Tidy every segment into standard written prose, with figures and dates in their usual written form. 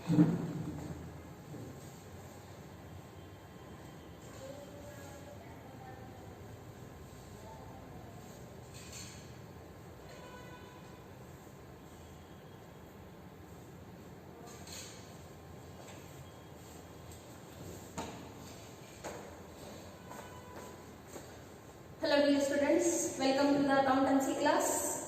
Hello dear students, welcome to the accountancy class.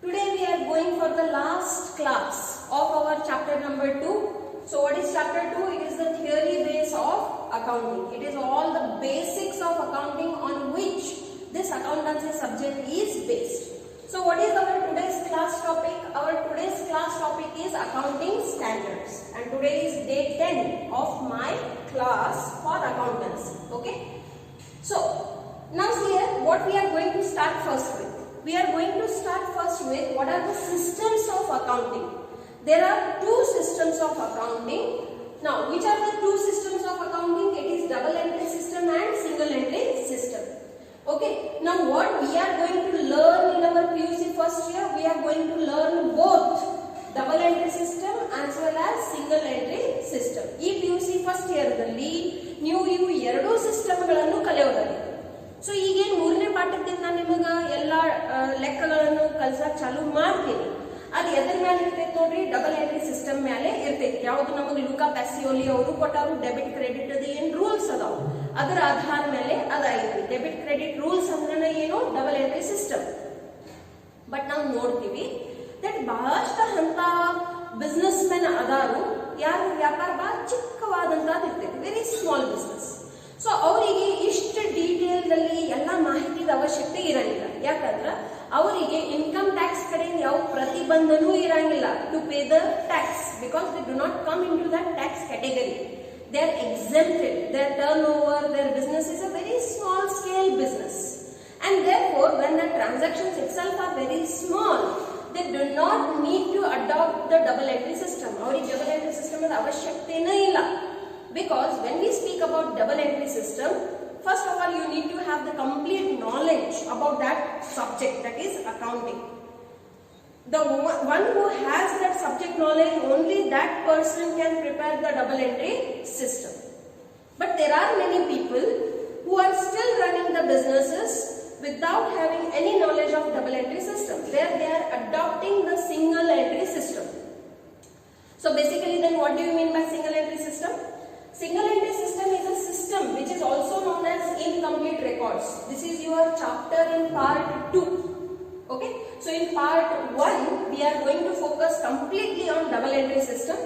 Today we are going for the last class of our chapter number 2. So what is chapter 2? It is the theory base of accounting. It is all the basics of accounting on which this accountancy subject is based. So what is our today's class topic? Our today's class topic is accounting standards, and today is day 10 of my class for accountancy. Okay. So now here what we are going to start first with. We are going to start first with what are the systems of accounting. There are two systems of accounting. Now which are the two systems of accounting? It is double entry system and single entry system. Okay. Now what we are going to learn in our PUC first year? We are going to learn both double entry system as well as single entry system. ಈ PUC first year ದಲ್ಲಿ ನೀವು ಇವು ಎರಡು system ಗಳನ್ನು ಕಲಿಯೋದಾಗಿದೆ. So ಈಗೇನು ಮೂರನೇ ಪಾಠದಿಂದ ನಿಮಗ ಎಲ್ಲ ಲೆಕ್ಕಗಳನ್ನು ಕಲಿಸಕ್ ಚಾಲು ಮಾಡ್ತೀನಿ. ಅದು ಎದ್ರ ಮೇಲೆ ಇರ್ತೈತೆ ನೋಡ್ರಿ, ಡಬಲ್ ಎಂಟ್ರಿ ಸಿಸ್ಟಮ್ ಮೇಲೆ ಇರ್ತೈತಿ. ಯಾವುದು ನಮಗೆ ಲೂಕಾ ಪ್ಯಾಸಿಯೋಲಿ ಅವರು ಕೊಟ್ಟಾರು ಡೆಬಿಟ್ ಕ್ರೆಡಿಟ್ ಅದು ಏನು ರೂಲ್ಸ್ ಅದಾವ ಅದರ ಆಧಾರ ಮೇಲೆ ಅದಾಯ್ತು. ಡೆಬಿಟ್ ಕ್ರೆಡಿಟ್ ರೂಲ್ಸ್ ಅಂದ್ರೆ ಏನು, ಡಬಲ್ ಎಂಟ್ರಿ ಸಿಸ್ಟಮ್. ಬಟ್ ನಾವು ನೋಡ್ತೀವಿ ದಟ್ ಬಹಳಷ್ಟು ಅಂತ ಬಿಸ್ನೆಸ್ ಮೆನ್ ಅದಾರು ಯಾರು ವ್ಯಾಪಾರ ಬಹಳ ಚಿಕ್ಕವಾದಂತದ್ದು ಇರ್ತೈತಿ, ವೆರಿ ಸ್ಮಾಲ್ ಬಿಸ್ನೆಸ್. ಸೊ ಅವರಿಗೆ ಇಷ್ಟು ಡೀಟೇಲ್ ಅಲ್ಲಿ ಎಲ್ಲ ಮಾಹಿತಿದ ಅವಶ್ಯಕತೆ ಇರಂಗಿಲ್ಲ. ಯಾಕಂದ್ರೆ ಅವರಿಗೆ ಇನ್ಕಮ್ ಟ್ಯಾಕ್ಸ್ ಕಡೆಯಿಂದ ಯಾವ ಪ್ರತಿಬಂಧನೂ ಇರಂಗಿಲ್ಲ to pay the tax, because they do not come in to that tax category. They are exempted. Their turnover, their business is a very small scale business, and therefore when the transactions itself are very small, they do not need to adopt the double entry system. ಅವರಿಗೆ double entry system the ಅವಶ್ಯಕತೆನೇ ಇಲ್ಲ. Because when we speak about double entry system, first of all you need to have the complete knowledge about that subject, that is accounting. The one who has that subject knowledge, only that person can prepare the double entry system. But there are many people who are still running the businesses without having any knowledge of double entry system. There they are adopting the single entry system. So basically then what do you mean by single entry system? Single entry system is a system which is also known as incomplete records. This is your chapter in part 2. Okay. So in part 1 we are going to focus completely on double entry system,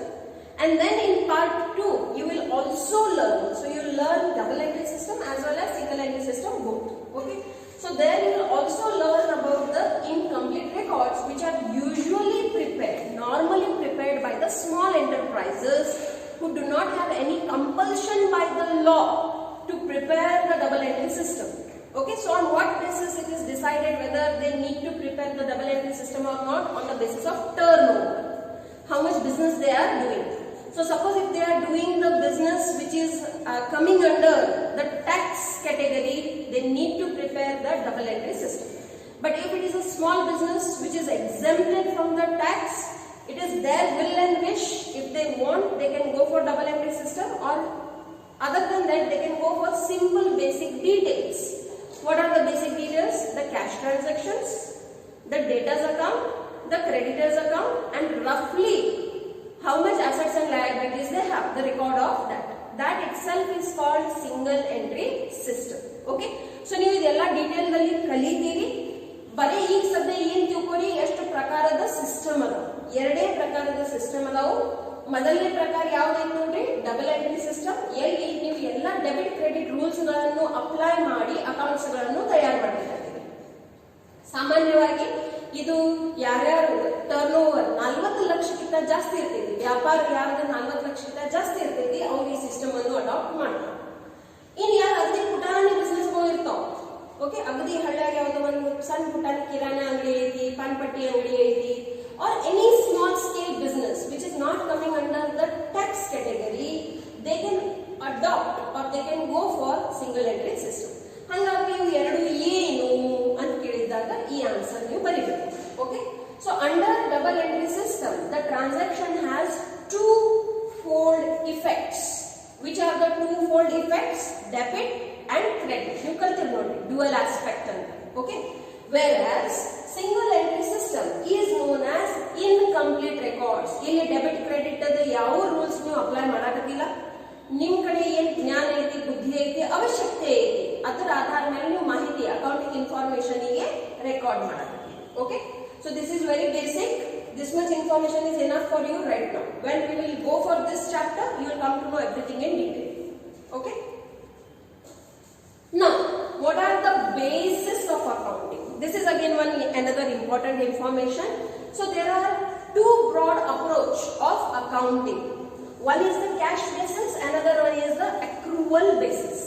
and then in part 2 you will also learn. So you will learn double entry system as well as single entry system both. Okay. So there you will also learn about the incomplete records which are usually prepared, normally prepared by the small enterprises who do not have any compulsion by the law to prepare the double entry system. Okay, so on what basis it is decided whether they need to prepare the double entry system or not? On the basis of turnover, how much business they are doing. So suppose if they are doing the business which is coming under the tax category, they need to prepare the double entry system. But if it is a small business which is exempted from the tax, it is their will and wish. If they want, they can go for double entry system, or other than that they can go for simple basic details. What are the basic details? The cash transactions, the debtors account, the creditors account, and roughly how much assets and liabilities they have, the record of that. That itself is called single entry system. Okay. So ನೀವು ಇದೆಲ್ಲ detail ನಲ್ಲಿ ಕಲಿತೀರಿ. ಬರೀ ಈಗ ಸದ್ಯ ಏನ್ ತಿಳ್ಕೊರಿ, ಎಷ್ಟು ಪ್ರಕಾರದ system ಅದಾವ. ಎರಡೇ ಪ್ರಕಾರದ ಸಿಸ್ಟಮ್ ಅದಾವು. ಮೊದಲನೇ ಪ್ರಕಾರ ಯಾವ್ದೈತೆ ನೋಡ್ರಿ, ಡಬಲ್ ಎಂಟ್ರಿ ಸಿಸ್ಟಮ್. ಎಲ್ಲಿ ನೀವು ಎಲ್ಲ ಡೆಬಿಟ್ ಕ್ರೆಡಿಟ್ ರೂಲ್ಸ್ ಗಳನ್ನು ಅಪ್ಲೈ ಮಾಡಿ ಅಕೌಂಟ್ಸ್ ಗಳನ್ನು ತಯಾರು ಮಾಡಬೇಕಾಗಿದೆ. ಸಾಮಾನ್ಯವಾಗಿ ಇದು ಯಾರ್ಯಾರು ಟರ್ನ್ ಓವರ್ 40 ಲಕ್ಷಕ್ಕಿಂತ ಜಾಸ್ತಿ ಇರ್ತೈತಿ, ವ್ಯಾಪಾರ ಯಾರ್ದು 40 ಲಕ್ಷಕ್ಕಿಂತ ಜಾಸ್ತಿ ಇರ್ತೈತಿ, ಅವ್ರು ಈ ಸಿಸ್ಟಮ್ ಅನ್ನು ಅಡಾಪ್ಟ್ ಮಾಡ್ತಾರೆ. ಇನ್ ಯಾರು ಅತಿ ಪುಟಾಣಿ ಬಿಸ್ನೆಸ್ ಗಳು ಇರ್ತಾವ, ಓಕೆ, ಅಗದಿ ಹಳ್ಳಿಯಾಗ ಯಾವ್ದೋ ಒಂದು ಸಣ್ಣ ಪುಟಾಣಿ ಕಿರಾಣಿ ಅಂಗಡಿ ಐತಿ, ಪಾನ್ಪಟ್ಟಿ ಅಂಗಡಿ ಐತಿ, or any small scale business which is not coming under the tax category, they can adopt or they can go for single entry system. ಹಾಗಾಗಿ ಇವು ಎರಡು ಏನು ಅಂತ ಕೇಳಿದಾಗ ಈ ಆನ್ಸರ್ ನೀವು ಬರೀಬೇಕು. Okay. So under double entry system the transaction has two twofold effects. Which are the twofold effects? Debit and credit. You kaltir nodi dual aspect anta. Okay. Whereas single entry system is known as incomplete records. ಇಲ್ಲಿ debit credit ಅದ ಯಾವ rules ನೀವು apply ಮಾಡಾಕತ್ತಿಲ್ಲ. ನಿಮ್ ಕಡೆ ಏನ್ ಜ್ಞಾನ ಐತಿ, ಬುದ್ಧಿ ಐತಿ, ಅವಶ್ಯಕತೆ ಐತಿ, ಅದರ ಆಧಾರದ ಮೇಲೆ ನೀವು ಮಾಹಿತಿ ಅಕೌಂಟಿಂಗ್ ಇನ್ಫಾರ್ಮೇಶನ್ ಗೆ ರೆಕಾರ್ಡ್ ಮಾಡಾಕತ್ತೀರಿ. Okay. So this is very basic. This much information is enough for you right now. When we will go for this chapter, you will come to know everything in detail. Okay. Now, what are the basis of accounting? This is again another important information. So there are two broad approach of accounting. One is the cash basis, another one is the accrual basis.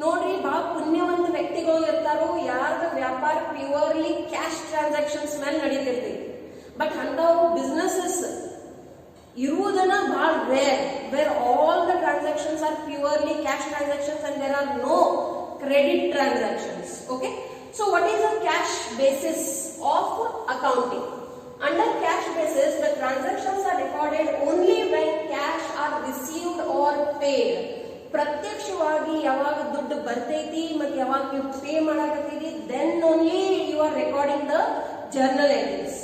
ನೋಡ್ರಿ, ಬಹಳ ಪುಣ್ಯವಂತ ವ್ಯಕ್ತಿಗಳು ಇರ್ತಾರೋ ಯಾರ್ದ ವ್ಯಾಪಾರ purely cash transactions ಮೇಲೆ ನಡೀತಿರ್ತೀವಿ. But ಅಂಥವು businesses ಇರುವುದನ್ನ ಬಹಳ rare, where all the transactions are purely cash transactions and there are no credit transactions. Okay. So what is the cash basis of accounting? Under cash basis, the transactions are recorded only when cash are received or paid. ಪ್ರತ್ಯಕ್ಷವಾಗಿ ಯಾವಾಗ ದುಡ್ಡು ಬರ್ತೈತಿ ಮತ್ತು ಯಾವಾಗ ನೀವು pay ಮಾಡಾಕತ್ತೀರಿ, then only you are recording the journal entries.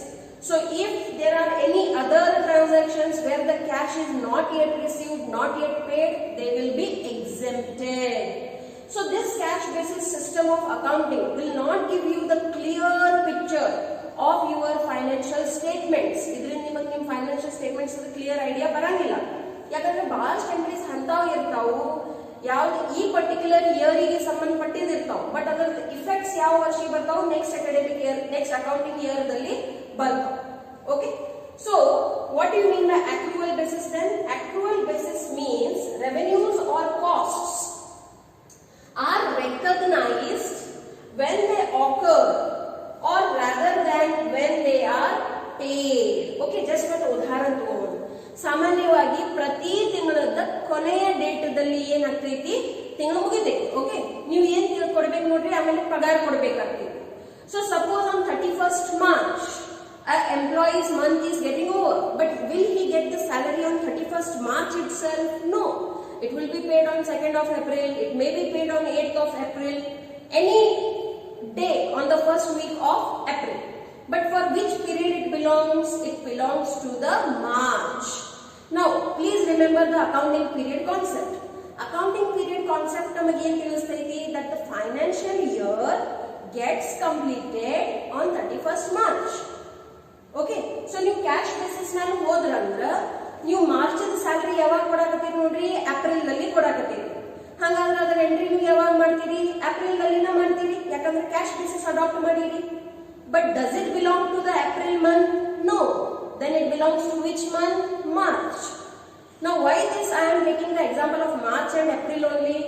So if there are any other transactions where the cash is not yet received, not yet paid, they will be exempted. So this cash basis system of accounting will not give you the clear picture of your financial statements. ಇದರಿಂದ ನಿಮಗೆ ನಿಮ್ಮ financial statements clear idea ಬರಂಗಿಲ್ಲ. ಯಾಕಂದ್ರೆ ಬಹಳಷ್ಟು entries ಅಂತಾವ್ ಇರ್ತಾವು, ಯಾವ್ದು ಈ particular year ಗೆ ಸಂಬಂಧಪಟ್ಟಿರ್ತಾವ, ಬಟ್ ಅದರ ಇಫೆಕ್ಟ್ಸ್ ಯಾವ ವರ್ಷ ಬರ್ತಾವ, next academic year, next accounting year ದಲ್ಲಿ ಬರ್ತಾವ. Okay. So what do you mean by accrual basis then? Accrual basis means revenues or costs are recognized when they occur or rather than when they are paid. Okay, just ಒಂದು ಉದಾಹರಣೆ ತಗೋಣ. ಸಾಮಾನ್ಯವಾಗಿ ಪ್ರತಿ ತಿಂಗಳದ ಕೊನೆಯ ಡೇಟದಲ್ಲಿ ಏನಾಗ್ತೈತಿ, ತಿಂಗಳು ಮುಗಿತೈತಿ. ಓಕೆ, ನೀವು ಏನ್ ಕೊಡ್ಬೇಕು ನೋಡ್ರಿ, ಆಮೇಲೆ ಪಗಾರ ಕೊಡ್ಬೇಕಾಗ್ತೈತಿ. So suppose on 31st March employee's month is getting over, but will he get the salary on 31st March itself? No. It will be paid on 2nd of April. It may be paid on 8th of April. Any day on the first week of April. But for which period it belongs? It belongs to the March. Now, please remember the accounting period concept. Accounting period concept ನಮಗೆ ಏನು ತಿಳಿಸ್ತೈತಿ, that the financial year gets completed on 31st March. Okay. So ನೀವು cash basis ಮೇಲೆ ಹೋದ್ರಂದ್ರ ನೀವು March salary ಯಾವಾಗ ಕೊಡಾಕತ್ತೀರಿ ನೋಡ್ರಿ, April ನಲ್ಲಿ ಕೊಡಾಕತ್ತೀರಿ. ಹಾಗಾದ್ರೆ ಅದರ ಎಂಟ್ರಿ ನೀವು ಯಾವಾಗ ಮಾಡ್ತೀರಿ, ಏಪ್ರಿಲ್ ನಲ್ಲಿನ ಮಾಡ್ತೀರಿ, ಯಾಕಂದ್ರೆ ಕ್ಯಾಶ್ ಬೇಸಿಸ್ ಅಡಾಪ್ಟ್ ಮಾಡಿರಿ. But does it belong to the April month? No. Then it belongs to which month? March. Now why this I am taking the example of March and April only?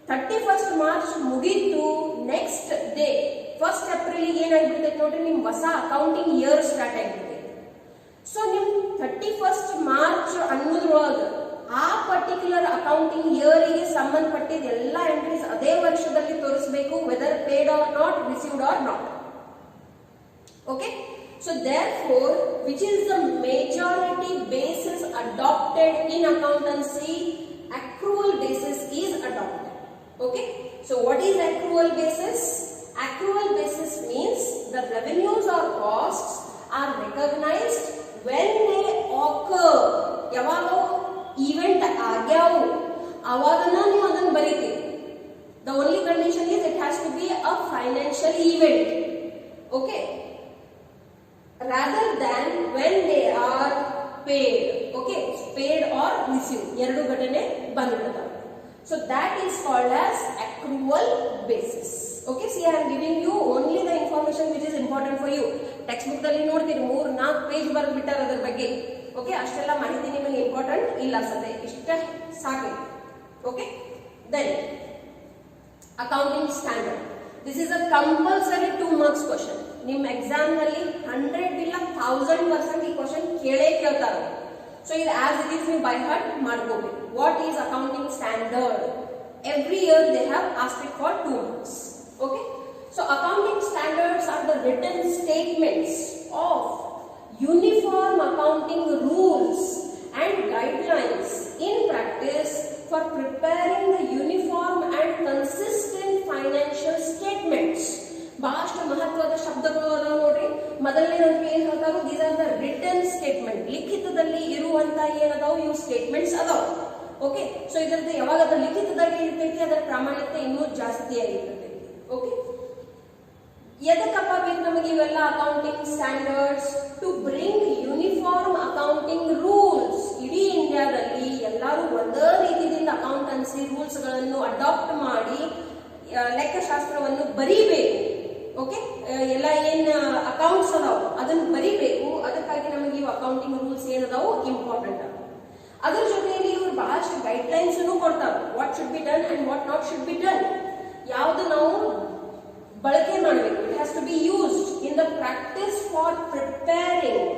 31st March ಮುಗಿತು, next day 1st April ಗೆ ಏನಾಗ್ಬಿಡ್ತೈತೆ ನೋಡ್ರಿ, ನಿಮ್ ಹೊಸ accounting year start ಆಗ್ಬಿಡ್ತೈತೆ. So ನಿಮ್ 31st March ಅನ್ನೋದ್ರೊಳಗ ಆ particular accounting year ಗೆ ಸಂಬಂಧಪಟ್ಟಿದ ಎಲ್ಲಾ entries ಅದೇ ವರ್ಷದಲ್ಲಿ ತೋರಿಸಬೇಕು, whether paid or not, received or not. Okay. So therefore, which is the majority basis adopted in accountancy? Accrual basis is adopted. Okay. So what is accrual basis? Accrual basis means the revenues or costs are recognized when they occur. ಯಾವಾಗ event ಆಗ್ಯಾವು ಅವಾಗನ ನೀವು ಅದನ್ನು ಬರೀತೀರಿ. The only condition is it has to be a financial event. Okay. Rather than when they are paid. Okay, paid or received, ಎರಡು ಘಟನೆ ಬಂದಿರುತ್ತದೆ. So that is called as accrual basis. Okay, see I am giving you only the information which is important for you. Textbook ದಲ್ಲಿ ನೋಡ್ತೀರಿ 3-4 page ಬರೆದು ಬಿಟ್ಟಾರ ಅದರ ಬಗ್ಗೆ. Okay, ಅಷ್ಟೆಲ್ಲ ಮಾಹಿತಿ ನಿಮಗೆ ಇಂಪಾರ್ಟೆಂಟ್ ಇಲ್ಲ ಸದ್ಯ, ಇಷ್ಟ ಸಾಕು. Okay, then accounting standard. This is a compulsory 2 marks question. ನಿಮ್ಮ ಎಕ್ಸಾಮ್ ನಲ್ಲಿ 100 ಇಲ್ಲ 1000% ಈ ಕ್ವಶನ್ ಕೇಳೇ ಕೇಳ್ತಾರೆ. ಸೊ ಇದು ಆಸ್ ಇಟ್ ಈಸ್ ನೀವು ಬೈ ಹಾರ್ಟ್ ಮಾಡ್ಕೋಬೇಕು. What is accounting standard? Every year they have asked it for 2 marks. Okay, so accounting standards are the written statements of uniform accounting rules and guidelines in practice for preparing the uniform and consistent financial statements. ಬಹಳಷ್ಟು ಮಹತ್ವದ ಶಬ್ದಗಳು ಅದಾವ ನೋಡ್ರಿ. ಮೊದಲನೇದಂತೂ ಏನ್ ಹೇಳ್ತಾರೋ, these are the written statement, ಲಿಖಿತದಲ್ಲಿ ಇರುವಂತ ಏನದಾವು ಇವು ಸ್ಟೇಟ್ಮೆಂಟ್ಸ್ ಅದಾವ. ಓಕೆ, ಸೊ ಇದರದ್ದು ಯಾವಾಗ ಅದು ಲಿಖಿತದಲ್ಲಿ ಇರ್ತೈತಿ ಅದರ ಪ್ರಾಮಾಣಿಕತೆ ಇನ್ನೂ ಜಾಸ್ತಿ ಆಗಿರ್ತೈತಿ. ಓಕೆ, ಎದಕ್ಕಪ್ಪ ಬೇಕು ನಮಗೆ ಇವೆಲ್ಲ accounting standards? To bring uniform accounting rules. ಇಡೀ ಇಂಡಿಯಾದಲ್ಲಿ ಎಲ್ಲರೂ ಒಂದೇ ರೀತಿಯಿಂದ ಅಕೌಂಟೆನ್ಸಿ ರೂಲ್ಸ್ ಗಳನ್ನು ಅಡಾಪ್ಟ್ ಮಾಡಿ ಲೆಕ್ಕಶಾಸ್ತ್ರವನ್ನು ಬರೀಬೇಕು. ಓಕೆ, ಎಲ್ಲ ಏನ್ ಅಕೌಂಟ್ಸ್ ಅದಾವ ಅದನ್ನ ಬರೀಬೇಕು. ಅದಕ್ಕಾಗಿ ನಮಗೆ ಇವು ಅಕೌಂಟಿಂಗ್ ರೂಲ್ಸ್ ಏನದಾವು ಇಂಪಾರ್ಟೆಂಟ್. ಅದ್ರ ಜೊತೆಯಲ್ಲಿ ಇವರು ಬಹಳಷ್ಟು ಗೈಡ್ ಲೈನ್ಸ್ ಕೊಡ್ತಾರೆ. What should be done and what not should be done. ಯಾವ್ದು ನಾವು ಬಳಕೆ ಮಾಡಬೇಕು, it has to be used in the practice for preparing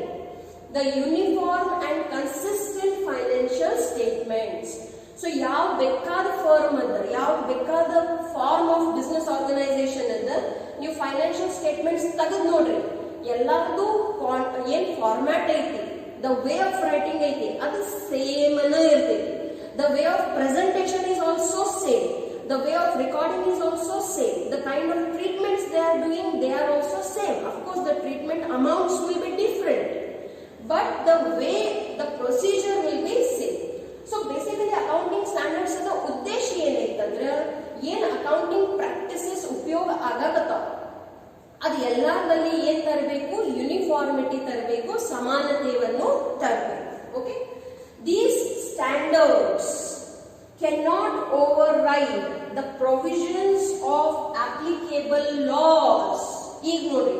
the uniform and consistent financial statements. So ಯಾವ ಬೇಕಾದ ಫರ್ಮ್ ಅದ, ಯಾವ ಬೇಕಾದ ಫಾರ್ಮ್ ಆಫ್ ಬಿಸ್ನೆಸ್ ಆರ್ಗನೈಸೇಷನ್ ಅದ, ನೀವು ಫೈನಾನ್ಷಿಯಲ್ ಸ್ಟೇಟ್ಮೆಂಟ್ಸ್ ತೆಗೆದು ನೋಡ್ರಿ, ಎಲ್ಲಾರ್ದು ಏನ್ ಫಾರ್ಮ್ಯಾಟ್ ಐತಿ, ದ ವೇ ಆಫ್ ರೈಟಿಂಗ್ ಐತಿ, ಅದು ಸೇಮ್ ಅನ್ನ ಇರ್ತೈತಿ. The way of presentation is also same. The way of recording is also same. The kind of treatments they are doing, they are also same. Of course, the treatment amounts will be different, but the way, the procedure will be same. So basically, accounting standards the ಉದ್ದೇಶ ಏನೈತಂದ್ರೆ, ಏನ್ accounting practices ಉಪಯೋಗ ಆಗಕತ್ತಾವ ಅದು ಎಲ್ಲಾದಲ್ಲಿ ಏನ್ ತರಬೇಕು, uniformity ತರಬೇಕು, ಸಮಾನತೆಯನ್ನು ತರಬೇಕು. Okay, these standards cannot override the provisions of applicable laws. ಈಗ ನೋಡಿ,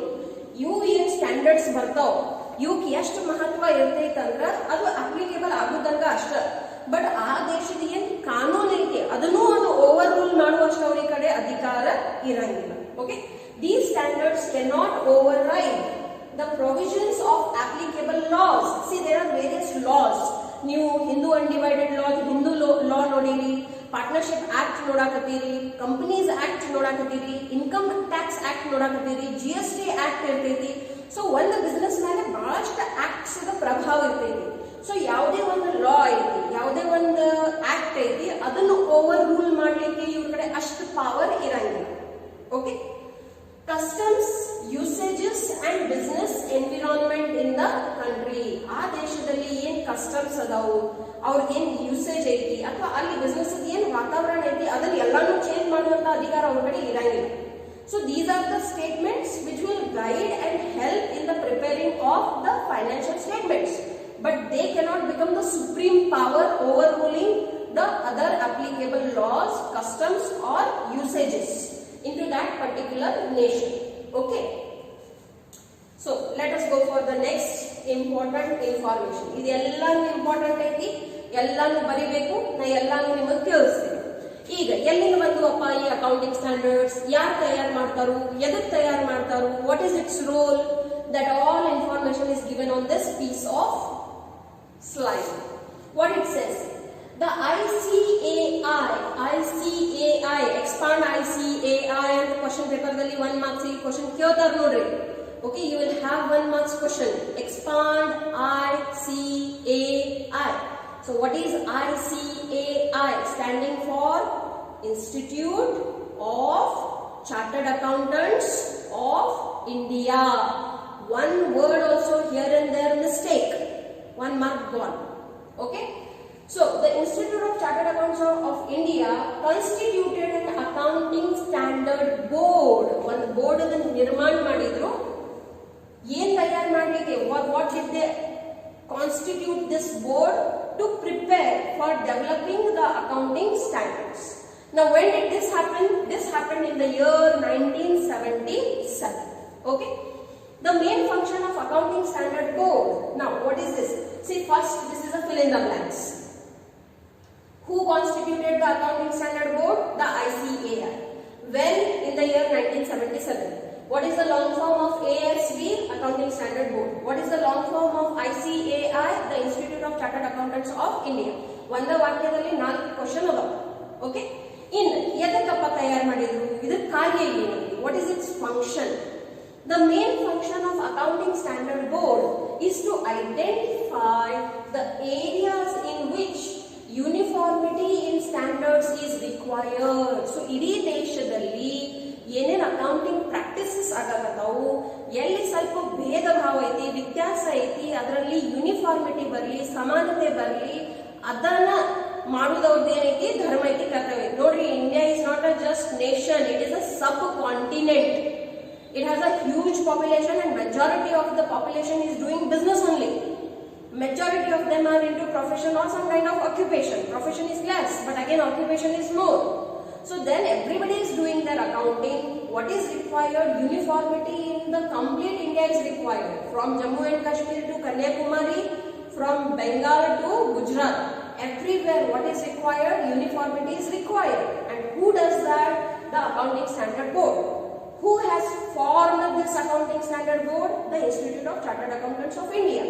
ಇವು ಏನ್ ಸ್ಟ್ಯಾಂಡರ್ಡ್ಸ್ ಬರ್ತಾವ ಇವಕ್ಕೆ ಎಷ್ಟು ಮಹತ್ವ ಇರ್ತೈತಂದ್ರ ಅದು ಅಪ್ಲಿಕೇಬಲ್ ಆಗುದಂಗ ಅಷ್ಟ. ಬಟ್ ಆ ದೇಶದ ಏನ್ ಕಾನೂನು ಐತಿ ಅದನ್ನು ಅದು ಓವರ್ ರೂಲ್ ಮಾಡುವಷ್ಟು ಅವ್ರ ಕಡೆ ಅಧಿಕಾರ ಇರಂಗಿಲ್ಲ. Okay, these standards cannot override the provisions of applicable laws. See, there are various laws. ನೀವು Hindu undivided law, Hindu law ನೋಡಿರಿ, ಪಾರ್ಟ್ನರ್ಶಿಪ್ ಆಕ್ಟ್ ನೋಡಾಕತ್ತೀರಿ, ಕಂಪನೀಸ್ ಆಕ್ಟ್ ನೋಡಾಕತ್ತೀರಿ, ಇನ್ಕಮ್ ಟ್ಯಾಕ್ಸ್ ಆಕ್ಟ್ ನೋಡಾಕತ್ತೀರಿ, GST ಆಕ್ಟ್ ಇರ್ತೈತಿ. ಸೊ ಒಂದು ಬಿಸ್ನೆಸ್ ಮೇಲೆ ಬಹಳಷ್ಟು ಆಕ್ಟ್ಸ್ ಪ್ರಭಾವ ಇರ್ತೈತಿ. ಸೊ ಯಾವುದೇ ಒಂದು ಲಾ ಐತಿ, ಯಾವುದೇ ಒಂದು ಆಕ್ಟ್ ಐತಿ, ಅದನ್ನು ಓವರ್ ರೂಲ್ ಮಾಡ್ಲಿಕ್ಕೆ ಇವ್ರ ಕಡೆ ಅಷ್ಟು ಪವರ್ ಇರಂಗಿಲ್ಲ. Okay, customs, usages and business environment in the country. ಆ ದೇಶದಲ್ಲಿ ಏನ್ ಕಸ್ಟಮ್ಸ್ ಅದಾವು, ಅವ್ರಿಗೆ ಏನ್ ಯೂಸೇಜ್ ಐತಿ, ಅಥವಾ ಅಲ್ಲಿ ಬಿಸ್ನೆಸ್ ಏನ್ ವಾತಾವರಣ ಐತಿ, ಅದನ್ನ ಎಲ್ಲಾನು ಚೇಂಜ್ ಮಾಡುವಂತ ಅಧಿಕಾರ ಅವ್ರ ಕಡೆ ಇರಂಗಿಲ್ಲ. So these are the statements which will guide and help in the preparing of the financial statements, but they cannot become the supreme power overruling the other applicable laws, customs or usages into that particular nation. Okay, so let us go for the next important information. ಇದೆಲ್ಲಾನು important ಐತಿ, ಎಲ್ಲಾನು ಬರಿಬೇಕು, ನಾ ಎಲ್ಲಾನು ನಿಮಗೆ ತಿಳಿಸ್ತೀನಿ. ಈಗ ಎಲ್ಲಿಂದ ಬಂದುವಪ್ಪ ಈ ಅಕೌಂಟಿಂಗ್ ಸ್ಟ್ಯಾಂಡರ್ಡ್ಸ್, ಯಾರು ತಯಾರು ಮಾಡ್ತಾರು, ಎದಕ್ಕೆ ತಯಾರು ಮಾಡ್ತಾರು, what is its role, that all information is given on this piece of slide. What it says, the ICAI, expand ICAI and the question paper dalli 1 marks question ಕೇಳ್ತಾರ ನೋಡ್ರಿ. Okay, you will have 1 marks question. Expand ICAI. So what is ICAI? Standing for Institute of Chartered Accountants of India. One word also here and there mistake. 1 mark gone. Okay. So, the Institute of Chartered Accountants of India constituted an accounting standard board. ಒಂದು board ಅನ್ನು ನಿರ್ಮಾಣ ಮಾಡಿದ್ರು. ಏನ್ ತಯಾರು ಮಾಡಲಿಕ್ಕೆ, what did they constitute this board? To prepare for developing the accounting standards. Now, when did this happen? This happened in the year 1977. Okay. The main function of accounting standard board. Now, what is this? See, first, this is a fill in the blanks. Who constituted the accounting standard board? The ICAI. When? In the year 1977. What is the long form of ASB? Accounting Standard Board. What is the long form of ICAI? The Institute of Chartered Accountants of India. ಒಂದು ವಾಕ್ಯದಲ್ಲಿ 4 question ಅದಾವ. Okay, ಇನ್ನು ಎದಕ್ಕಪ್ಪ ತಯಾರು ಮಾಡಿದ್ರು, ಇದರ ಕಾರ್ಯ ಏನು, what is its function? The main function of Accounting Standard Board is to identify the areas in which uniformity in standards is required. So ಇಡೀ ದೇಶದಲ್ಲಿ ಏನೇನು ಅಕೌಂಟಿಂಗ್ ಪ್ರಾಕ್ಟೀಸಸ್ ಆಗಕತ್ತಾವು, ಎಲ್ಲಿ ಸ್ವಲ್ಪ ಭೇದ ಭಾವ ಐತಿ, ವ್ಯತ್ಯಾಸ ಐತಿ, ಅದರಲ್ಲಿ ಯೂನಿಫಾರ್ಮಿಟಿ ಬರಲಿ, ಸಮಾನತೆ ಬರಲಿ, ಅದನ್ನ ಮಾಡುವುದವ್ರದ್ದು ಏನೈತಿ, ಧರ್ಮ ಐತಿ, ಕರ್ತವ್ಯ. ನೋಡ್ರಿ, India is not a just nation, it is a sub continent. It has a huge population and majority of the population is doing business only. Majority of them are into profession or some kind of occupation. Profession is less, but again occupation is more. So then everybody is doing their accounting. What is required? Uniformity in the complete India is required. From Jammu and Kashmir to Kanyakumari, from Bengal to Gujarat. Everywhere what is required? Uniformity is required. And who does that? The Accounting Standard Board. Who has formed this Accounting Standard Board? The Institute of Chartered Accountants of India.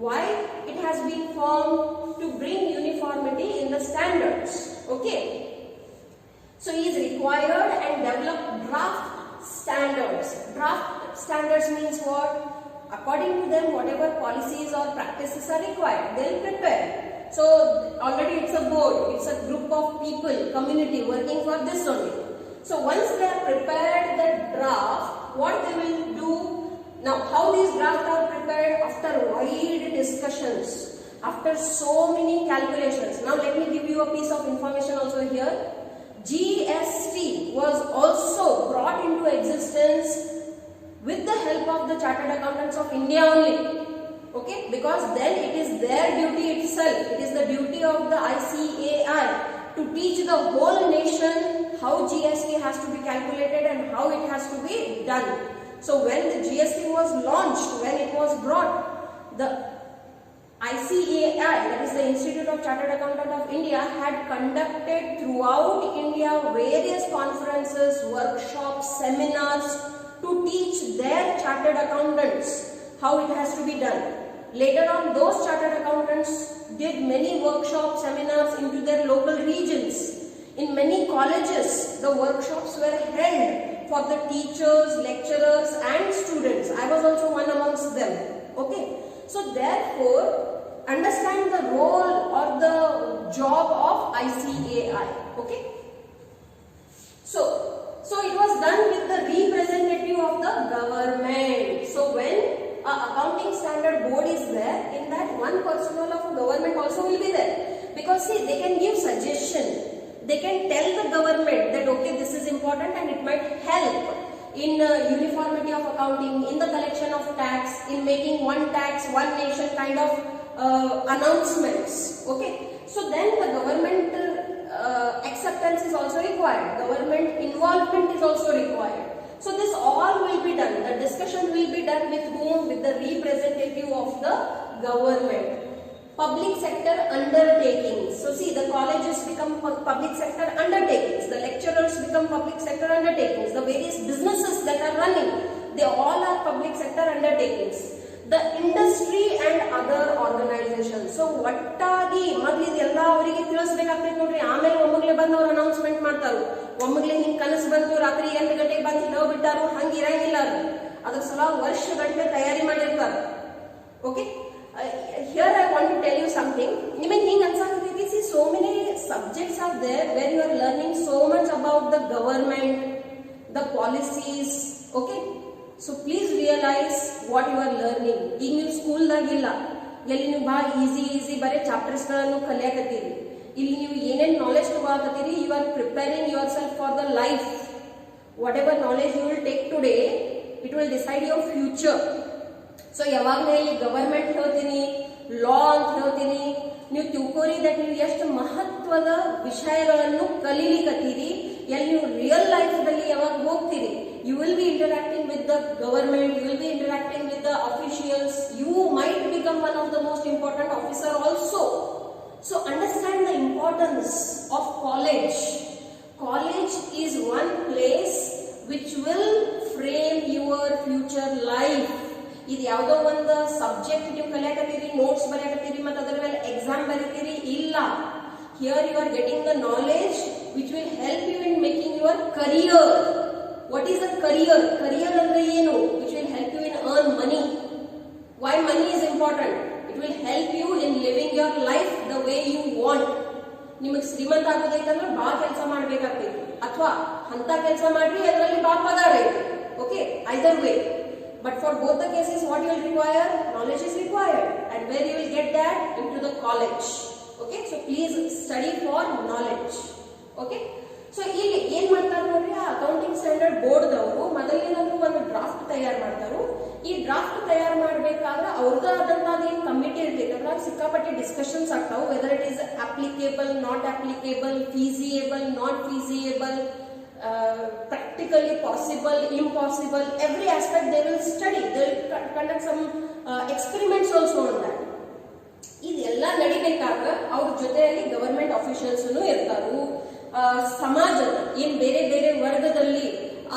Why? It has been formed to bring uniformity in the standards. Okay. So he is required and develop draft standards. Draft standards means what? According to them, whatever policies or practices are required, they will prepare. So already it's a board, it's a group of people, community working for this only. So once they are prepared the draft, what they will do? Now how these drafts are prepared? After wide discussions, after so many calculations. Now let me give you a piece of information also here. GST was also brought into existence with the help of the Chartered Accountants of India only. Okay, because then it is their duty itself, it is the duty of the ICAI to teach the whole nation how GST has to be calculated and how it has to be done. So when the GST was launched, when it was brought, the ICAI, that is the Institute of Chartered Accountants of India, had conducted throughout India various conferences, workshops, seminars to teach their chartered accountants how it has to be done. Later on, those chartered accountants did many workshops, seminars into their local regions. In many colleges, the workshops were held for the teachers, lecturers and students. I was also one amongst them. Okay. So therefore, understand the role or the job of ICAI. Okay. So it was done with the representative of the government. So when a accounting standard board is there, in that one personnel of a government also will be there. Because see, they can give suggestion. They can tell the government that okay, this is important and it might help in uniformity of accounting, in the collection of tax, in making one tax, one nation kind of announcements. Okay. So then the government acceptance is also required. Government involvement is also required. So this all will be done. The discussion will be done with whom? With the representative of the government. Public sector undertakings. So see, the colleges become public sector undertakings. The lecturers become public sector undertakings. The various businesses that are running, they all are public sector undertakings. The industry and other organizations. So ಒಟ್ಟಾಗಿ ಮೊದಲು ಎಲ್ಲ ಅವರಿಗೆ ತಿಳಿಸಬೇಕಾಗ್ತೈತೆ ನೋಡ್ರಿ. ಆಮೇಲೆ ಒಮ್ಮಗಲೇ ಬಂದು ಅವರು announcement ಮಾಡ್ತಾರು. ಒಮ್ಮಗಲೇ ಹಿಂಗೆ ಕನಸು ಬಂತು, ರಾತ್ರಿ 8 ಗಂಟೆಗೆ ಬಂದು ಹೇಳೋ ಬಿಟ್ಟಾರು, ಹಂಗೆ ಇರಂಗಿಲ್ಲ. ಅದ್ರ ಸಲ ವರ್ಷಗಟ್ಟಲೆ ತಯಾರಿ ಮಾಡಿರ್ತಾರೆ. Okay. Here I want to tell you something. Even hinge ansakatiti, see, so many subjects are there where you are learning so much about the government, the policies. Okay. So please realize what you are learning. ಈಗ ನೀವು ಸ್ಕೂಲ್ದಾಗಿಲ್ಲ, ಎಲ್ಲಿ ನೀವು ಭಾಳ easy ಬರೀ ಚಾಪ್ಟರ್ಸ್ಗಳನ್ನು ಕಲಿಯಾಕತ್ತೀರಿ. ಇಲ್ಲಿ ನೀವು ಏನೇನು knowledge ತಗೋಕತ್ತೀರಿ, you are preparing yourself for the life. Whatever knowledge you will take today, it will decide your future. So ಯಾವಾಗಲೇ ಇಲ್ಲಿ ಗವರ್ಮೆಂಟ್ ಹೇಳ್ತೀನಿ, ಲಾ ಅಂತ ಹೇಳ್ತೀನಿ, ನೀವು ತಿಳ್ಕೋರಿ ದಟ್ ನೀವು ಎಷ್ಟು ಮಹತ್ವದ ವಿಷಯಗಳನ್ನು ಕಲೀಲಿಕತ್ತೀರಿ. ಎಲ್ಲಿ ನೀವು ರಿಯಲ್ ಲೈಫ್ದಲ್ಲಿ ಯಾವಾಗ ಹೋಗ್ತೀರಿ, you will be interacting with the government, you will be interacting with the officials, you might become one of the most important officer also. So understand the importance of college. College is one place which will frame your future life. ಇದು ಯಾವುದೋ ಒಂದು subject ನೀವು ಕಲಿಯಾಕತ್ತೀರಿ, notes ಬರೆಯಾಕತ್ತೀರಿ, ಮತ್ತು ಅದರ ಮೇಲೆ exam ಬರೀತೀರಿ, ಇಲ್ಲ. Here you are getting the knowledge which will help you in making your career. What is a career? Career andre ಏನು? Which will help you in earn money. Why money is important? It will help you in living your life the way you want. ನಿಮಗೆ ಶ್ರೀಮಂತ ಆಗೋದೈತಂದ್ರೆ ಬಾ ಕೆಲಸ ಮಾಡ್ಬೇಕಾಗ್ತೈತಿ ಅಥವಾ ಅಂತ ಕೆಲಸ ಮಾಡ್ರಿ ಅದರಲ್ಲಿ ಬಾ ಪಗಾರ ಐತಿ. Okay, either way. But for both the cases, what you will require? Knowledge is required. And where you will get that? Into the college. Okay, so please study for knowledge. Okay, so ಇಲ್ಲಿ ಏನ್ ಮಾಡ್ತಾರೆ ನೋಡ್ರಿ, accounting standard board ದವರು ಮೊದಲೇನಾದ್ರೂ ಒಂದು draft ತಯಾರು ಮಾಡ್ತಾರು. ಈ draft ತಯಾರು ಮಾಡ್ಬೇಕಾದ್ರೆ ಅವ್ರದ್ದು ಆದಂತ ಏನ್ ಕಮಿಟಿ ಇರ್ತೈತೆ ಅದ್ರಾಗ ಸಿಕ್ಕಾಪಟ್ಟೆ ಡಿಸ್ಕಷನ್ಸ್ ಆಗ್ತಾವು. Whether it is applicable, not applicable, feasible, not feasible, practically possible, impossible, every aspect they will study. They will conduct some experiments also on that. ಇದೆಲ್ಲ ನಡಿಬೇಕಾದ್ರೆ ಅವ್ರ ಜೊತೆಯಲ್ಲಿ ಗವರ್ಮೆಂಟ್ ಅಫಿಷಿಯಲ್ಸ್ ಇರ್ತಾರು. ಸಮಾಜದ ಏನ್ ಬೇರೆ ಬೇರೆ ವರ್ಗದಲ್ಲಿ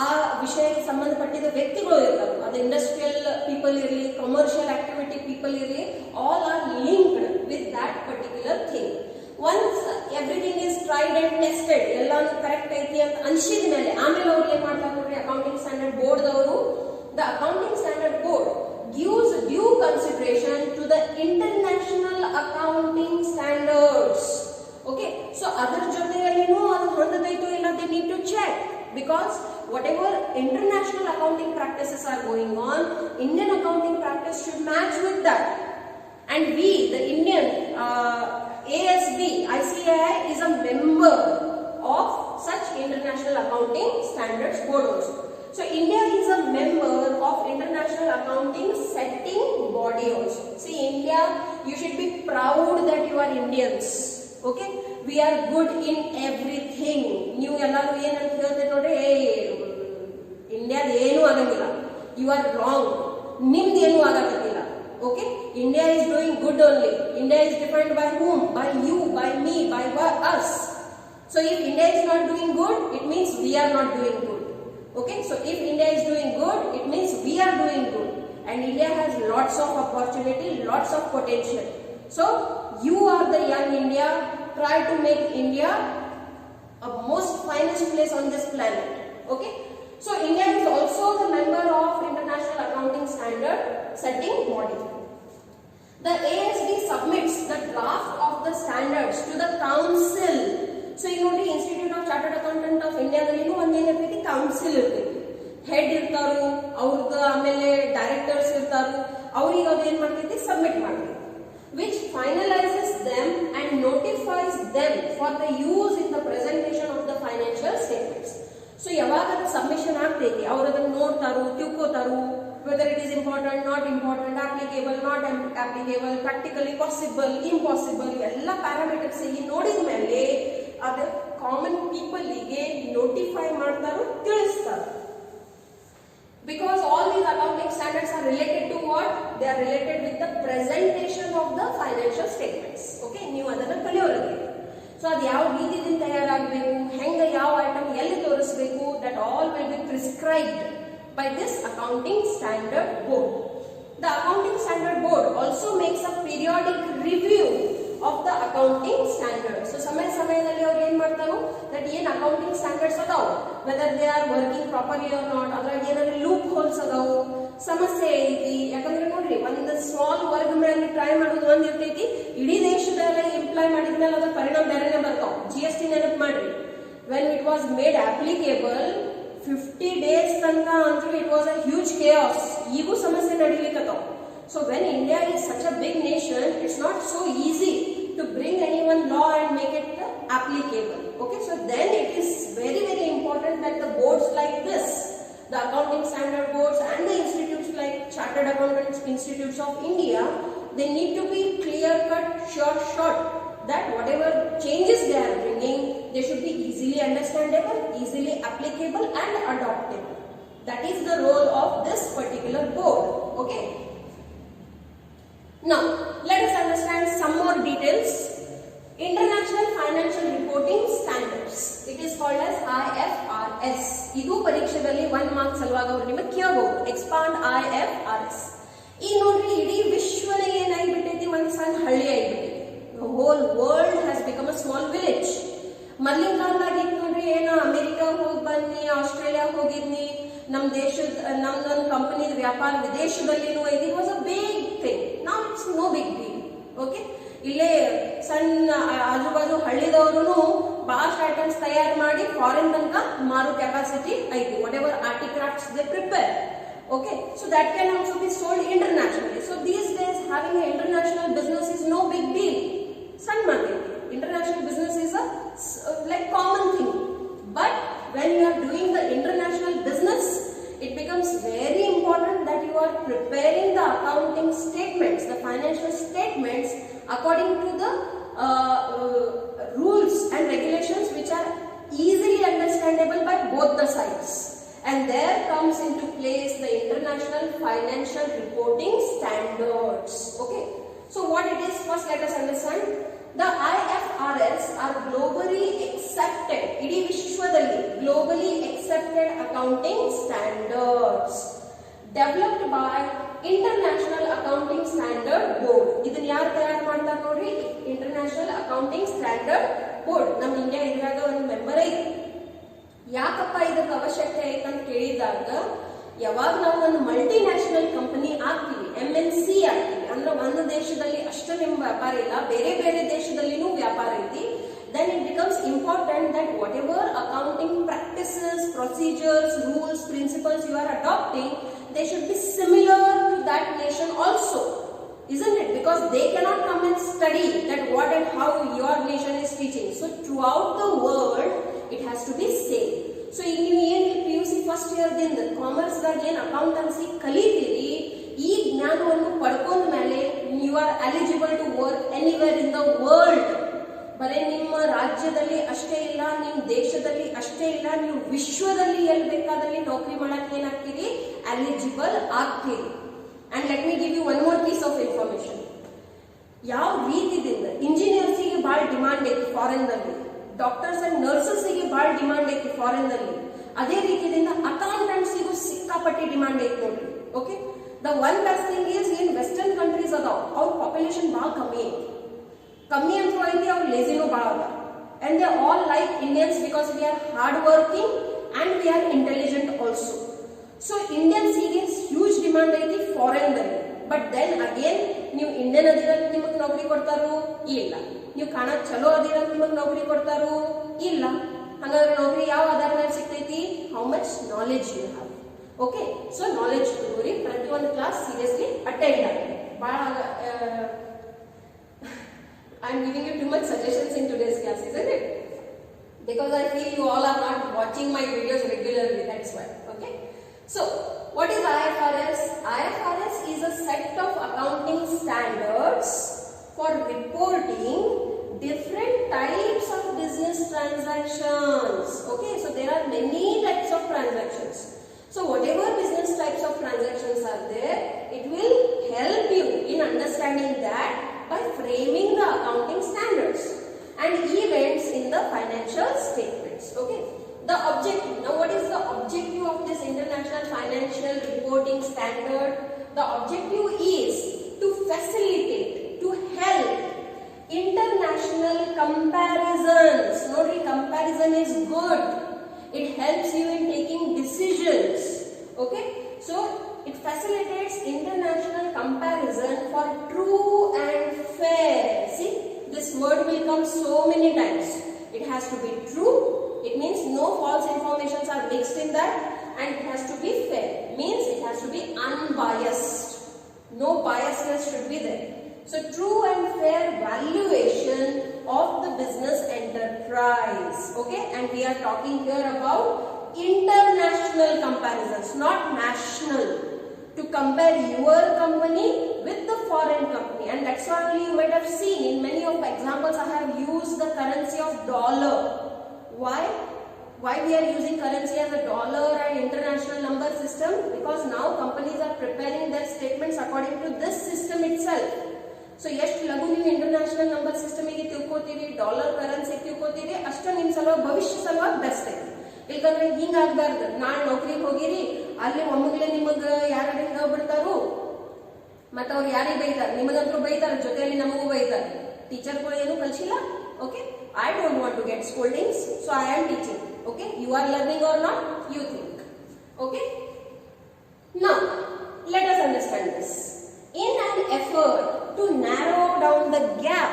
ಆ ವಿಷಯಕ್ಕೆ ಸಂಬಂಧಪಟ್ಟಿದ ವ್ಯಕ್ತಿಗಳು ಇರ್ತಾರೆ. ಅದು ಇಂಡಸ್ಟ್ರಿಯಲ್ ಪೀಪಲ್ ಇರಲಿ, ಕಮರ್ಷಿಯಲ್ ಆಕ್ಟಿವಿಟಿ ಪೀಪಲ್ ಇರಲಿ, all are linked with that particular thing. Once everything is tried and tested, ಎಲ್ಲಾನು ಕರೆಕ್ಟ್ ಐತಿ ಅಂತ ಅನ್ಸಿದ ಮೇಲೆ ಆಮೇಲೆ ಅವ್ರು ಏನ್ ಮಾಡ್ತಾರೆ ನೋಡ್ರಿ, ಅಕೌಂಟಿಂಗ್ ಸ್ಟ್ಯಾಂಡರ್ಡ್ ಬೋರ್ಡ್ ದವರು, the accounting standard board gives due consideration to the international accounting standards. Okay, so ಅದರ ಜೊತೆಯಲ್ಲಿನೂ ಅದು ಹೊಂದದೈತೋ ಇಲ್ಲ, they need to check, because whatever international accounting practices are going on, Indian accounting practice should match with that. And we, the Indian ASB, ICAI is a member of such international accounting standards board also. So India is a member of international accounting setting body also. See, India, you should be proud that you are Indians. Okay, we are good in everything. ನೀವು ಎಲ್ಲರೂ ಏನಂತ ಹೇಳ್ತೀರಿ ನೋಡ್ರಿ, ಇಂಡಿಯಾದ ಏನೂ ಆಗಂಗಿಲ್ಲ, you are wrong. ನಿಮ್ದು ಏನೂ ಆಗಕ್ಕಿಲ್ಲ. Okay, India is doing good only. India is defined by whom? By you, by me, by us. So if India is not doing good, it means we are not doing good. Okay, so if India is doing good, it means we are doing good. And India has lots of opportunity, lots of potential. So you are the young India. Try to make India a most finest place on this planet. Okay, so India is also the member of International Accounting Standard Setting Body. The ASB submits the draft of the standards to the council. So you know the Institute of Chartered Accountant of India ದಲ್ಲಿನೂ ಒಂದೇನಿರ್ತೈತಿ, council ಇರ್ತೈತಿ. Head ಇರ್ತಾರು, ಅವ್ರದ್ದು ಆಮೇಲೆ directors ಇರ್ತಾರು, ಅವ್ರಿಗೆ ಅದು ಏನ್ ಮಾಡ್ತೈತಿ, ಸಬ್ಮಿಟ್ ಮಾಡ್ತೈತಿ, which finalizes them and notifies them for the use in the presentation of the financial statements. So ಯಾವಾಗ ಅದು ಸಬ್ಮಿಷನ್ ಆಗ್ತೈತಿ, ಅವ್ರು ಅದನ್ನ ನೋಡ್ತಾರು, ತಿಳ್ಕೋತಾರು, whether it is important, not important, applicable, not applicable, practically possible, impossible, ಎಲ್ಲ parameters ನೋಡಿದ ಮೇಲೆ ಅದು common people ಗೆ ನೋಟಿಫೈ ಮಾಡ್ತಾರು, ತಿಳಿಸ್ತಾರೆ. Because all these accounting standards are related to what? They are related with the presentation of the financial statements. Okay, ನೀವು ಅದನ್ನ ಕಲಿಯೋರಿಗೆ. So ಅದು ಯಾವ ರೀತಿಯಿಂದ ತಯಾರಾಗಬೇಕು, ಹೆಂಗ ಯಾವ ಐಟಮ್ ಎಲ್ಲಿ ತೋರಿಸಬೇಕು, that all will be prescribed by this accounting standard board. The accounting standard board also makes a periodic review of the accounting standards. So ಸಮಯದಲ್ಲಿ ಅವರು ಏನ್ ಮಾಡ್ತಾರೋ, that ಏನ್ accounting standards ಅದಾವು, whether they are working properly or not, ಅದ್ರಾಗ ಏನಾದ್ರು loop holes ಅದಾವು, ಸಮಸ್ಯೆ ಐತಿ. ಯಾಕಂದ್ರೆ ನೋಡ್ರಿ, ಒಂದು ಸ್ಮಾಲ್ ವರ್ಗ ಮೇಲೆ ಟ್ರೈ ಮಾಡೋದು ಒಂದ್ ಇರ್ತೈತಿ, ಇಡೀ ದೇಶದಲ್ಲ ಇಂಪ್ಲೈ ಮಾಡಿದ್ಮೇಲೆ ಅದ್ರ ಪರಿಣಾಮ ಬೇರೆನೆ ಬರ್ತಾವ. GST ನೆನಪು ಮಾಡ್ರಿ, when it was made applicable 50 days ತನಕ ಅಂತೂ it was a huge chaos. ಈಗೂ ಸಮಸ್ಯೆ ನಡೀಲಿಕ್ಕತ್ತಾವ. So when India is such a big nation, it's not so easy to bring any one law and make it applicable. Okay, so then it is very very important that the boards like this, the accounting standard boards and the institutes like Chartered Accountants Institutes of India, they need to be clear cut, short, that whatever changes they are bringing, they should be easily understandable, easily applicable and adoptable. That is the role of this particular board. Okay, now let us understand some more details. International Financial Reporting Standards, it is called as IFRS. ಇದು ಪರೀಕ್ಷೆಯಲ್ಲಿ 1 marks ಸಲುವಾಗಿ ಅವರು ನಿಮಗೆ ಕೇಳಬಹುದು, expand IFRS. ಈಗ ನೋಡ್ರಿ, ಇಡೀ ವಿಶ್ವನೇ ಏನಾಗ್ಬಿಟ್ಟೈತಿ, ಒಂದು ಸಣ್ಣ ಹಳ್ಳಿ ಆಗ್ಬಿಟ್ಟೈತಿ. The whole world has become a small village. ಮೊದಲಿನ ಕಾಲದಾಗ ಇತ್ತು ನೋಡ್ರಿ, ಏನೋ ಅಮೆರಿಕಾ ಹೋಗಿ ಬನ್ನಿ, ಆಸ್ಟ್ರೇಲಿಯಾ ಹೋಗಿದ್ನಿ, ನಮ್ಮ ದೇಶದ ನಮ್ದೊಂದು ಕಂಪನಿದ ವ್ಯಾಪಾರ ವಿದೇಶದಲ್ಲಿನೂ ಇದು was a big it's no big deal. Okay, ಇಲ್ಲೇ ಸಣ್ಣ ಆಜು ಬಾಜು ಹಳ್ಳಿದವರು ಬಹಳಷ್ಟು ಐಟಮ್ಸ್ ತಯಾರು ಮಾಡಿ ಫಾರಿನ್ ತನಕ ಮಾರೋ ಕೆಪಾಸಿಟಿ ಐತಿ. Whatever artifacts they prepare. Okay, so that can also be sold internationally. So these days having an international business is no big deal. Sun market, international business is a like common thing. But when you are doing the international business, it becomes very important that you are preparing the accounting statements, the financial statements according to the rules and regulations which are easily understandable by both the sides. And there comes into place the international financial reporting standards. Okay, so what it is, first let us understand. The IFRS are globally accepted, idii vishwadalli globally accepted accounting standards developed by International Accounting Standard Board. ಇದನ್ನ ಯಾರು ತಯಾರು ಮಾಡ್ತಾರೆ ನೋಡ್ರಿ, International Accounting Standard Board. ನಮ್ಮ India ಇದ್ರಾಗ ಒಂದು member ಐತಿ. ಯಾಕಪ್ಪ ಇದಕ್ಕೆ ಅವಶ್ಯಕತೆ ಐತೆ ಅಂತ ಕೇಳಿದಾಗ, ಯಾವಾಗ ನಾವು ಒಂದು ಮಲ್ಟಿ ನ್ಯಾಷನಲ್ ಕಂಪನಿ ಆಗ್ತೀವಿ, MNC ಆಗ್ತೀವಿ, ಅಂದ್ರೆ ಒಂದು ದೇಶದಲ್ಲಿ ಅಷ್ಟೇ ನಿಮ್ಮ ವ್ಯಾಪಾರ ಇಲ್ಲ, ಬೇರೆ ಬೇರೆ ದೇಶದಲ್ಲಿನೂ ವ್ಯಾಪಾರ ಐತಿ, then it becomes important that whatever accounting practices, procedures, rules, principles you are adopting, they should be similar to that nation also, isn't it? Because they cannot come and study that what and how your nation is teaching. So throughout the world it has to be same. So ಈಗ ನೀವು ಏನು PUC first year ದಿಂದ commerce ದಾಗ ಏನು accountancy ಕಲಿತೀರಿ, ಈ ಜ್ಞಾನವನ್ನು ಪಡ್ಕೊಂಡ ಮೇಲೆ you are eligible to work anywhere in the world. ಬರೀ ನಿಮ್ಮ ರಾಜ್ಯದಲ್ಲಿ ಅಷ್ಟೇ ಇಲ್ಲ, ನಿಮ್ಮ ದೇಶದಲ್ಲಿ ಅಷ್ಟೇ ಇಲ್ಲ, ನೀವು ವಿಶ್ವದಲ್ಲಿ ಎಲ್ಲಿ ಬೇಕಾದಲ್ಲಿ ನೌಕರಿ ಮಾಡಕ್ಕೆ ಏನಾಗ್ತೀರಿ, ಎಲಿಜಿಬಲ್ ಆಗ್ತೀರಿ. And let me give you one more piece of information. ಯಾವ ರೀತಿಯಿಂದ ಇಂಜಿನಿಯರ್ಸಿಗೆ ಬಹಳ ಡಿಮಾಂಡ್ ಐತಿ ಫಾರಿನ್ ನಲ್ಲಿ, ಡಾಕ್ಟರ್ಸ್ ಅಂಡ್ ನರ್ಸಸ್ಗೆ ಬಹಳ ಡಿಮಾಂಡ್ ಐತಿ ಫಾರಿನ್ ನಲ್ಲಿ, ಅದೇ ರೀತಿಯಿಂದ ಅಕೌಂಟೆಂಟ್ಸಿಗೂ ಸಿಕ್ಕಾಪಟ್ಟಿ ಡಿಮಾಂಡ್ ಐತಿ ನೋಡ್ರಿ. Okay, the one best thing is in western countries ಅದಾವ, ಅವ್ರ ಪಾಪ್ಯುಲೇಷನ್ ಬಹಳ ಕಮ್ಮಿ ಐತಿ. ಕಮ್ಮಿ ಅಂತೂ ಐತಿ, ಅವ್ರ ಲೇಸಿನೂ ಬಹಳ ಅದ. And they all like Indians because we are hard working and we are intelligent also. So ಇಂಡಿಯನ್ಸಿಗೆ ಹ್ಯೂಜ್ ಡಿಮಾಂಡ್ ಐತಿ ಫಾರಿನ್ ದಲ್ಲಿ. ಬಟ್ ದೆನ್ ಅಗೇನ್ ನೀವು ಇಂಡಿಯನ್ ಅದಿರಂತ ನಿಮಗೆ ನೌಕರಿ ಕೊಡ್ತಾರೋ ಇಲ್ಲ, ನೀವು ಕಾಣಕ್ ಚಲೋ ಅದಿರಂತ ನಿಮಗೆ ನೌಕರಿ ಕೊಡ್ತಾರೋ ಇಲ್ಲ. ಹಾಗಾದ್ರೆ ನೌಕರಿ ಯಾವ ಆಧಾರ ಮೇಲೆ ಸಿಗ್ತೈತಿ, how much knowledge you have. Okay, so knowledge ತಗೋರಿ, ಪ್ರತಿಯೊಂದು ಕ್ಲಾಸ್ ಸೀರಿಯಸ್ಲಿ ಅಟೆಂಡ್ ಆಗಿ. ಬಹಳ I am giving you too much suggestions in today's class, isn't it? Because I feel you all are not watching my videos regularly, that's why. Okay, so what is IFRS? IFRS is a set of accounting standards for reporting different types of business transactions. Okay, so there are many types of transactions. So whatever business types of transactions are there, it will help you in understanding that by framing the accounting standards and events in the financial statements. Okay, the objective. Now what is the objective of this International Financial Reporting Standard? The objective is to facilitate, to help international comparisons. Notary comparison is good. It helps you in taking decisions. Okay, so it facilitates international comparison for true and fair. See, this word will come so many times. It has to be true. It means no false informations are mixed in that, and it has to be fair. Means it has to be unbiased. No biasness should be there. So true and fair valuation of the business enterprise. Okay, and we are talking here about international comparisons, not national. To compare your company with the foreign company, and that's why you might have seen in many of the examples I have used the currency of dollar. Why we are using currency as a dollar and international number system? Because now companies are preparing their statements according to this system itself. So ಎಷ್ಟು ಲಘು ನೀವು international number system ಗೆ ತಿಳ್ಕೊತೀರಿ, dollar currency ತಿಳ್ಕೊತೀರಿ, ಅಷ್ಟ ನಿಮ್ ಸಲುವಾಗಿ ಭವಿಷ್ಯ ಸಲುವಾಗಿ best ಐತಿ. ಇಲ್ಕಂದ್ರೆ ಹಿಂಗ ಆಗ್ಬಾರ್ದು, ನಾಳೆ ನೌಕರಿಗೆ ಹೋಗಿರಿ, ಅಲ್ಲಿ ಒಮ್ಮಗಲೇ ನಿಮಗ ಯಾರು ಹೇಳ್ಬಿಡ್ತಾರೋ, ಮತ್ತ ಅವ್ರು ಯಾರಿಗೆ ಬೈತಾರ, ನಿಮಗಂತೂ ಬೈತಾರ, ಜೊತೆಯಲ್ಲಿ ನಮಗೂ ಬೈತಾರ. ಟೀಚರ್ಗಳು ಏನು ಕಲಿಸಿಲ್ಲ. Okay, I don't want to get scoldings, so I am teaching. Okay, you are learning or not, you think. Okay, now let us understand this. In an effort to narrow down the gap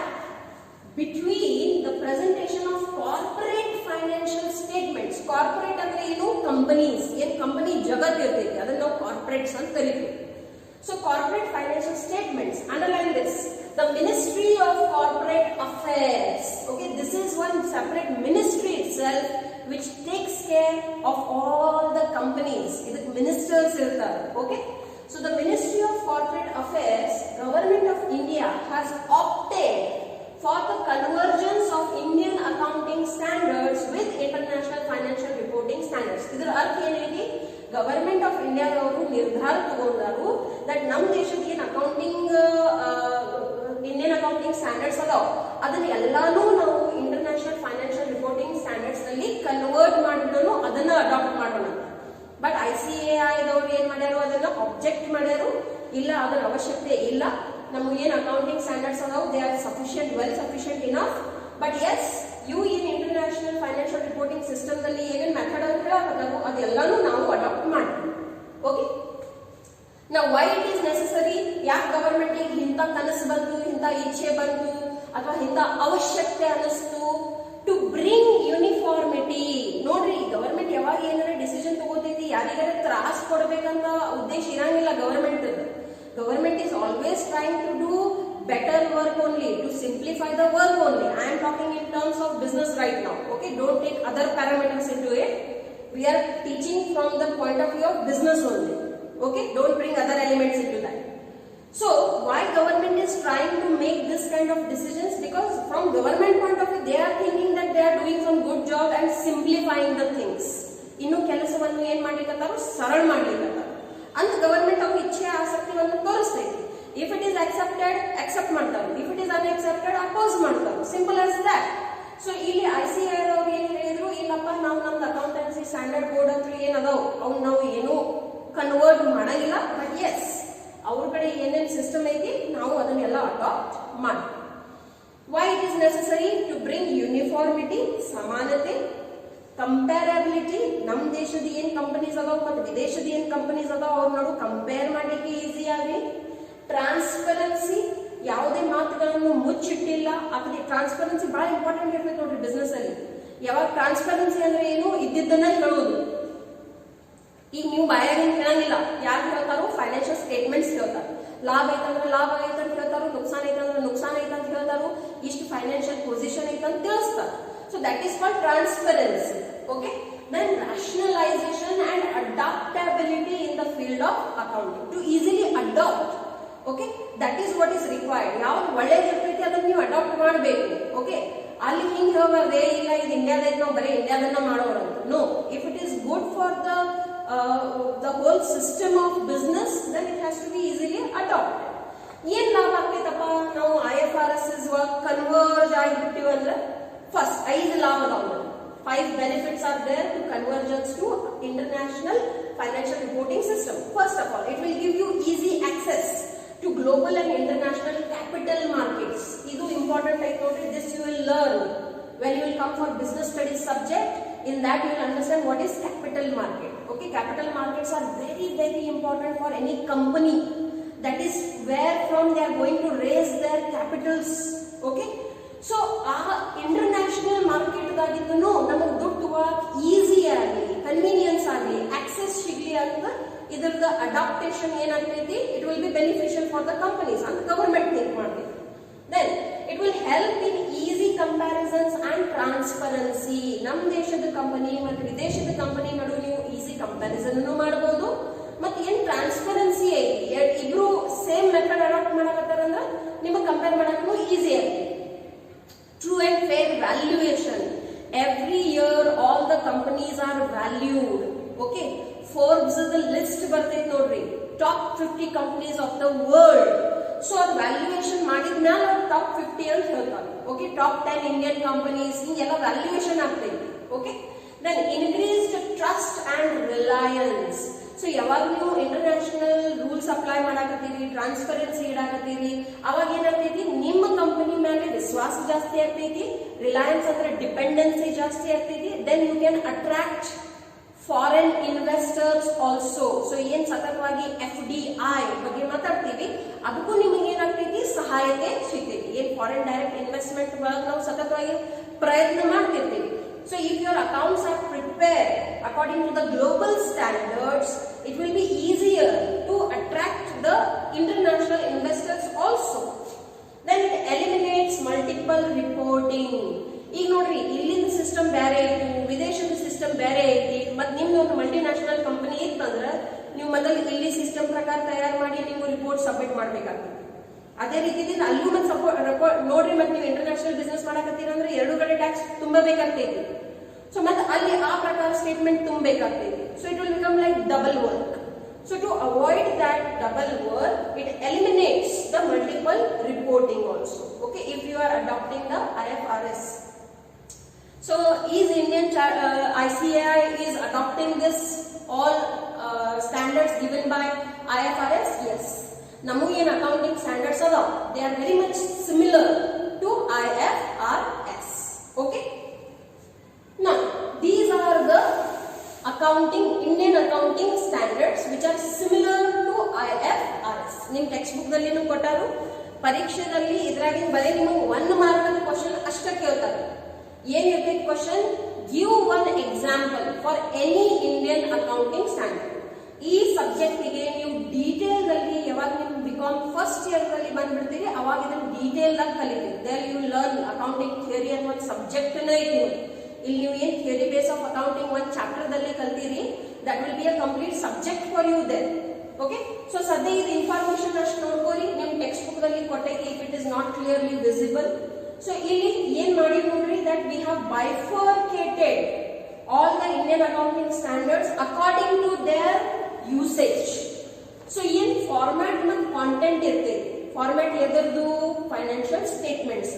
between the presentation of corporate financial statements. Corporate ಅಂದ್ರೆ ಏನು? Companies. ಏನ್ company ಜಗತ್ ಇರ್ತೈತಿ ಅದನ್ನ ನಾವು corporates ಅಂತ ಕರಿತೀವಿ. So corporate financial statements, underline this, the Ministry of Corporate Affairs, okay, this is one separate ministry itself which takes care of all the companies. Iduk ministers irtare, okay. So the Ministry of Corporate Affairs, Government of India has opted for the convergence of Indian accounting standards with international financial reporting standards. ಇದರ ಅರ್ಥ ಏನೈತಿ? Government of India ಅವರು ನಿರ್ಧಾರ ತಗೊಂಡಾರು that ನಮ್ಮ ದೇಶದ ಏನ್ accounting Indian accounting standards ಅದಾವ ಅದನ್ನ ಎಲ್ಲಾನು ನಾವು ಇಂಟರ್ನ್ಯಾಷನಲ್ ಫೈನಾನ್ಷಿಯಲ್ ರಿಪೋರ್ಟಿಂಗ್ ಸ್ಟ್ಯಾಂಡರ್ಡ್ಸ್ ನಲ್ಲಿ ಕನ್ವರ್ಟ್ ಮಾಡಿದ್ರು ಅದನ್ನ ಅಡಾಪ್ಟ್ ಮಾಡೋಣ. ಬಟ್ ICAI ದವರು ಏನ್ ಮಾಡ್ಯಾರು? ಅದನ್ನ ಆಬ್ಜೆಕ್ಟ್ ಮಾಡ್ಯಾರು. ಇಲ್ಲ, ಅದರ ಅವಶ್ಯಕತೆ ಇಲ್ಲ, ನಮಗೆ ಏನ್ ಅಕೌಂಟಿಂಗ್ ಸ್ಟ್ಯಾಂಡರ್ಡ್ಸ್ ಅದಾವ they are sufficient, well sufficient enough. But yes, you in international financial reporting system ನಲ್ಲಿ ಏನೇನ್ ಮೆಥಡ್ ಅಂತ ಹೇಳಕತ್ತಾರೋ ಅದೆಲ್ಲಾನು ನಾವು ಅಡಾಪ್ಟ್ ಮಾಡ್ತೀವಿ. ಓಕೆ, ನಾವು ವೈ ಇಟ್ ಈಸ್ ನೆಸೆಸರಿ, ಯಾಕೆ ಗವರ್ಮೆಂಟ್ ಇಂಥ ಕನಸು ಬಂತು, ಇಂಥ ಇಚ್ಛೆ ಬಂತು ಅಥವಾ ಇಂಥ ಅವಶ್ಯಕತೆ ಅನಿಸ್ತು ಟು ಬ್ರಿಂಗ್ ಯೂನಿಫಾರ್ಮಿಟಿ. ನೋಡ್ರಿ, ಗವರ್ಮೆಂಟ್ ಯಾವಾಗ ಏನಾರ ಡಿಸಿಷನ್ ತಗೋತೈತಿ ಯಾರಿಗಾರ ತ್ರಾಸ ಕೊಡ್ಬೇಕಂತ ಉದ್ದೇಶ ಇರಂಗಿಲ್ಲ government. Government is always trying to do better work only, to simplify the work only. I am talking in terms of business right now. Okay, don't take other parameters into it. We are teaching from the point of view of business only. Okay, don't bring other elements into that. So, why government is trying to make this kind of decisions? Because from government point of view, they are thinking that they are doing some good job and simplifying the things. ಇನ್ನು ಕೆಲಸವನ್ನು ಏನ್ ಮಾಡ್ಲಿಕ್ಕತ್ತಾರೋ ಸರಳ ಮಾಡ್ಲಿಕ್ಕತ್ತಾರ ಅಂತ government ಅವ್ರ ಇಚ್ಛೆ ಆಸಕ್ತಿಯನ್ನು ತೋರಿಸ್ತೈತಿ. If it is accepted accept ಮಾಡ್ತಾರೆ, if it is unaccepted oppose ಮಾಡ್ತಾರೆ. Simple as that. ಸೊ ಇಲ್ಲಿ ICAI ಅವ್ರು ಏನ್ ಹೇಳಿದ್ರು, ಇಲ್ಲಪ್ಪ ನಾವು ನಮ್ದು ಅಕೌಂಟೆನ್ಸಿ ಸ್ಟ್ಯಾಂಡರ್ಡ್ ಬೋರ್ಡ್ ಅಂತ ಏನದಾವ್ ಅವ್ನು ನಾವು ಏನು ಕನ್ವರ್ಟ್ ಮಾಡಂಗಿಲ್ಲ. ಬಟ್ ಎಸ್, ಅವ್ರ ಕಡೆ ಏನೇನ್ ಸಿಸ್ಟಮ್ ಐತಿ ನಾವು ಅದನ್ನೆಲ್ಲ ಅಡಾಪ್ಟ್ ಮಾಡ್ತೀವಿ. Why it is necessary? To bring uniformity, ಸಮಾನತೆ, ಕಂಪ್ಯಾರಬಿಲಿಟಿ. ನಮ್ ದೇಶದ ಏನ್ ಕಂಪನೀಸ್ ಅದಾವ ಮತ್ತು ವಿದೇಶದ ಏನ್ ಕಂಪನೀಸ್ ಅದಾವ ಅವ್ರ ನಡು ಕಂಪೇರ್ ಮಾಡ್ಲಿಕ್ಕೆ ಈಸಿ ಆಗಲಿ. ಟ್ರಾನ್ಸ್ಪರೆನ್ಸಿ, ಯಾವುದೇ ಮಾತುಗಳನ್ನು ಮುಚ್ಚಿಟ್ಟಿಲ್ಲ. ಅಥವಾ ಟ್ರಾನ್ಸ್ಪರೆನ್ಸಿ ಬಹಳ ಇಂಪಾರ್ಟೆಂಟ್ ಇರ್ಬೇಕು ನೋಡ್ರಿ ಬಿಸ್ನೆಸ್ ಅಲ್ಲಿ. ಯಾವಾಗ ಟ್ರಾನ್ಸ್ಪರೆನ್ಸಿ ಅಂದ್ರೆ ಏನು? ಇದ್ದಿದ್ದನ್ನ ಹೇಳೋದು. ಈಗ ನೀವು ಬಾಯಾಗೇನು ಹೇಳಂಗಿಲ್ಲ. ಯಾರು ಹೇಳ್ತಾರೋ? ಫೈನಾನ್ಷಿಯಲ್ ಸ್ಟೇಟ್ಮೆಂಟ್ಸ್ ಹೇಳ್ತಾರೆ. ಲಾಭ ಐತಂದ್ರೆ ಲಾಭ ಐತಂತ ಹೇಳ್ತಾರೋ, ನುಕ್ಸಾನ್ ಐತಂದ್ರೆ ನುಕ್ಸಾನ್ ಐತಂತ ಹೇಳ್ತಾರೋ, ಇಷ್ಟು ಫೈನಾನ್ಷಿಯಲ್ ಪೊಸಿಷನ್ ಐತಂತ ತಿಳಿಸ್ತಾರೆ. So that is called transparency. Okay, then rationalization and adaptability in the field of accounting, to easily adopt. Okay, that is what is required. ಯಾವ್ದು ಒಳ್ಳೇದು ಇರ್ತೈತಿ ಅದನ್ನ ನೀವು ಅಡಾಪ್ಟ್ ಮಾಡಬೇಕು. ಓಕೆ, ಅಲ್ಲಿ ಹಿಂಗೆ ಹೇಳಬಾರ್ದೇ ಇಲ್ಲ ಇದು ಇಂಡಿಯಾದಾಗ ನಾವು ಬರೀ ಇಂಡಿಯಾದನ್ನ ಮಾಡೋರು ಅಂತ. No, if it is good for the whole system of business, then it has to be easily adopted. ಏನ್ ಲಾಭ ಆಗ್ತೈತಪ್ಪ ನಾವು IFRS ಕನ್ವರ್ಜ್ ಆಗಿಬಿಟ್ಟಿವಿ ಅಂದ್ರೆ? First, 5 ಲಾಭ ಅದಾವ. 5 benefits are there to convergence to international financial reporting system. First of all, it will give you easy access to global and international capital markets. Idu important I noted. This you will learn when you will come for business studies subject. In that you will understand what is capital market. Okay, capital markets are very, very important for any company. That is where from they are going to raise their capitals. Okay. So ಆ international market ದಾಗಿದ್ದೂ ನಮಗೆ ದುಡ್ಡು easy ಆಗಲಿ, convenience ಆಗಲಿ, access ಸಿಗ್ಲಿ ಅಂತ ಇದ್ರದ adaptation ಏನಾಗ್ತೈತಿ, it will be beneficial for the companies ಅಂತ ಗವರ್ಮೆಂಟ್ ಥಿಂಕ್ ಮಾಡ್ತೈತಿ. Then it will help in easy comparisons and transparency. ನಮ್ಮ ದೇಶದ ಕಂಪನಿ ಮತ್ತು ವಿದೇಶದ ಕಂಪನಿ ನಡು ನೀವು ಈಸಿ ಕಂಪ್ಯಾರಿಸನ್ ಮಾಡಬಹುದು. ಮತ್ತೆ ಏನ್ ಟ್ರಾನ್ಸ್ಪರೆನ್ಸಿ ಐತಿ, ಇಬ್ರು ಸೇಮ್ ಮೆಥಡ್ ಅಡಾಪ್ಟ್ ಮಾಡಕತ್ತಾರಂದ್ರೆ ನಿಮಗೆ ಕಂಪೇರ್ ಮಾಡಕ್ಕೂ ಈಸಿ ಆಗೈತಿ. True and fair valuation. Every year all the companies are valued. Okay, Forbes the list ಬರ್ತೈತಿ ನೋಡ್ರಿ, top 50 companies of the world. So our valuation ಮಾಡಿದ್ಮೇಲೆ top 50 ಅಂತ ಹೇಳ್ತಾರೆ. Okay, top 10 Indian companies ಹಿಂಗೆಲ್ಲ valuation ಆಗ್ತೈತಿ. Okay, then increased trust and reliance. So ಯಾವಾಗ ನೀವು international rules apply ಮಾಡಾಕತ್ತೀರಿ, transparency ಇಡಾಕತ್ತೀರಿ, ಅವಾಗ ಏನಾಗ್ತೈತಿ, ನಿಮ್ಮ ಕಂಪನಿ ಮೇಲೆ ವಿಶ್ವಾಸ ಜಾಸ್ತಿ ಆಗ್ತೈತಿ, ರಿಲಯನ್ಸ್ ಅಂದ್ರೆ ಡಿಪೆಂಡೆನ್ಸಿ ಜಾಸ್ತಿ ಆಗ್ತೈತಿ. Then you can attract foreign investors also. So ಏನ್ ಸತತವಾಗಿ FDI ಬಗ್ಗೆ ಮಾತಾಡ್ತೀವಿ, ಅದಕ್ಕೂ ನಿಮಗೆ ಏನಾಗ್ತೈತಿ, ಸಹಾಯತೆ ಸಿಗ್ತೈತಿ. ಏನ್ ಫಾರಿನ್ ಡೈರೆಕ್ಟ್ ಇನ್ವೆಸ್ಟ್ಮೆಂಟ್ ಒಳಗೆ ನಾವು ಸತತವಾಗಿ ಪ್ರಯತ್ನ ಮಾಡ್ತಿರ್ತೀವಿ. So if your accounts are prepared according to the global standards, it will be easier to attract the international investors also. Then it eliminates multiple reporting. ಈಗ ನೋಡ್ರಿ, ಇಲ್ಲಿಂದ ಸಿಸ್ಟಮ್ ಬೇರೆ ಐತಿ, ವಿದೇಶದ ಸಿಸ್ಟಮ್ ಬೇರೆ ಐತಿ. ಮತ್ ನಿಮ್ದು ಒಂದು ಮಲ್ಟಿನ್ಯಾಷನಲ್ ಕಂಪನಿ ಇತ್ತಂದ್ರ ನೀವು ಮೊದಲು ಇಲ್ಲಿ ಸಿಸ್ಟಮ್ ಪ್ರಕಾರ ತಯಾರು ಮಾಡಿ ನೀವು ರಿಪೋರ್ಟ್ ಸಬ್ಮಿಟ್ ಮಾಡ್ಬೇಕಾಗ್ತದೆ. ಅದೇ ರೀತಿ ಅಲ್ಲೂ ಮತ್ತೆ ಸಪೋರ್ಟ್ ನೋಡ್ರಿ, ಮತ್ತೆ ನೀವು ಇಂಟರ್ನ್ಯಾಷನಲ್ ಬಿಸ್ನೆಸ್ ಮಾಡಕತ್ತೀರಂದ್ರೆ ಎರಡು ಕಡೆ ಟ್ಯಾಕ್ಸ್ ತುಂಬಬೇಕಾಗ್ತೈತಿ. ಸೊ ಮತ್ತೆ ಅಲ್ಲಿ ಆ ಪ್ರಕಾರ ಸ್ಟೇಟ್ಮೆಂಟ್ ತುಂಬಬೇಕಾಗ್ತೈತಿ. So it will become like double work. So to avoid that double work, it eliminates the multiple reporting also. Okay, if you are adopting the IFRS. So is Indian ICAI is adopting this all standards given by IFRS? Yes. Namu in accounting standards are they are very much similar to IFRS. Okay. Now these are the Indian accounting standards which are similar to IFRS. ನಿಮ್ಮ text book ದಲ್ಲಿ ಕೊಟ್ಟಾರು, ಪರೀಕ್ಷೆಯಲ್ಲಿ ಇದ್ರಾಗಿನ ಬರೀ ನಿಮಗೆ 1 mark question ಅಷ್ಟೇ ಕೇಳ್ತಾರೆ. ಏನಿರ್ತೈತೆ question, give one example for any Indian accounting standard. ಈ subject ಗೆ ನೀವು ಡೀಟೇಲ್ ಅಲ್ಲಿ ಯಾವಾಗ ನೀವು ಬಿಕಾಮ್ ಫಸ್ಟ್ ಇಯರ್ ನಲ್ಲಿ ಬಂದ್ಬಿಡ್ತೀರಿ, ಅವಾಗ ಇದನ್ನ ಡೀಟೇಲ್ ಆಗಿ ಕಲಿತೀರಿ. There you learn accounting theory ಅನ್ನೋ ಒಂದು ಸಬ್ಜೆಕ್ಟ್ ಐತಿ. ಇಲ್ಲಿ ನೀವು ಏನ್ ಥಿಯರಿ ಬೇಸ್ ಆಫ್ ಅಕೌಂಟಿಂಗ್ ಒಂದು ಚಾಪ್ಟರ್ ದಲ್ಲಿ ಕಲ್ತೀರಿ, that will be a complete subject for you there. Okay, so ಸದ್ಯ ಇದು ಇನ್ಫಾರ್ಮೇಶನ್ ಅಷ್ಟು ನೋಡ್ಕೋರಿ, ನಿಮ್ ಟೆಕ್ಸ್ಟ್ ಬುಕ್ ದಲ್ಲಿ ಕೊಟ್ಟೈತಿ. If it is not clearly visible, so ಇಲ್ಲಿ ಏನ್ ಮಾಡಿ ನೋಡ್ರಿ, that we have bifurcated all the Indian accounting standards according to their usage. So ಏನ್ ಫಾರ್ಮ್ಯಾಟ್ ಮತ್ತು ಕಾಂಟೆಂಟ್ ಇರ್ತೈತಿ. ಫಾರ್ಮ್ಯಾಟ್ ಎದರದು, financial statements.